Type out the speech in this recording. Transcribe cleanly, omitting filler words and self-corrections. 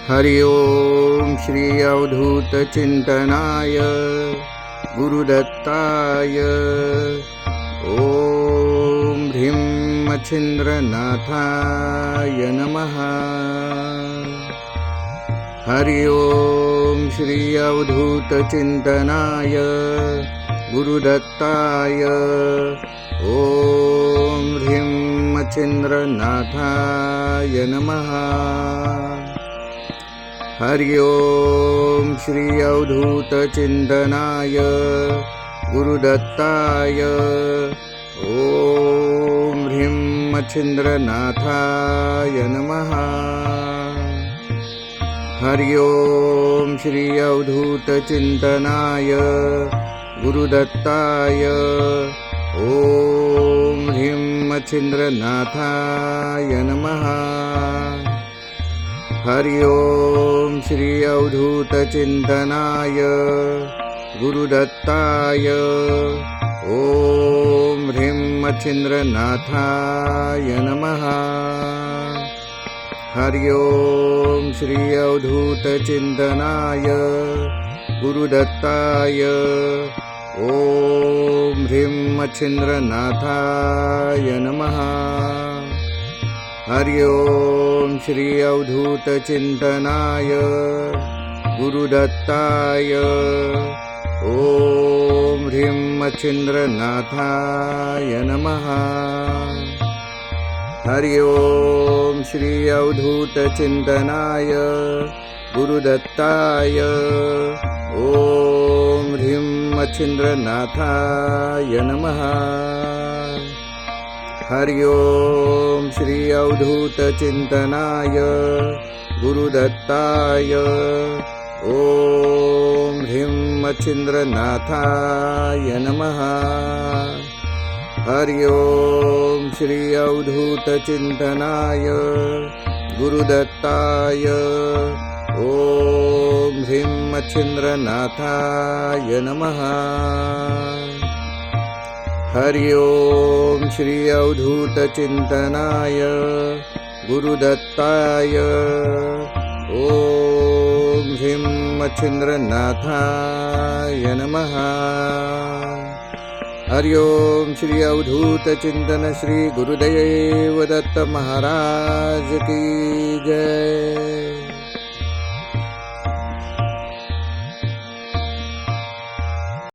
हरि ओम श्री अवधूत चिंतनाय गुरुदत्ताय ओम ह्रीं मच्छिंद्रनाथाय नमः। हरि ओम श्री अवधूत चिंतनाय गुरुदत्ताय ओम ह्रीं मच्छिंद्रनाथाय नमः। हरि ओम श्री अवधूत चिंतनाय गुरुदत्ताय ओम ह्रीं मच्छिंद्रनाथाय नमः। हरि ओम श्री अवधूत चिंतनाय गुरुदत्ताय ओम ह्रीं मच्छिंद्रनाथाय नमः। हरि ओम श्री अवधूत चिंतनाय गुरुदत्ताय ओम ह्रीं मच्छिंद्रनाथाय नमः। हरि ओम श्री अवधूत चिंतनाय गुरुदत्ताय ओम ह्रीं मच्छिंद्रनाथाय नमः। हरि ओम श्री अवधूत चिंतनाय गुरुदत्ताय ओम ह्रीं मच्छिंद्रनाथाय नमः। हरि ओम श्री अवधूत चिंतनाय गुरुदत्ताय ओम ह्रीं मच्छिंद्रनाथाय नमः। हरि ओम श्री अवधूत चिंतनाय गुरुदत्ताय ओम ह्रीं मच्छिंद्रनाथाय नमः। हरि ओम श्री अवधूत चिंतनाय गुरुदत्ताय ओम ह्रीं मच्छिंद्रनाथाय नमः। हरि ओम श्री अवधूत चिंतनाय गुरुदत्ताय ओम ह्रीं मच्छिंद्रनाथाय नमः। हरि ओम श्री अवधूत चिंतन श्री गुरुदेव दत्त महाराज की जय।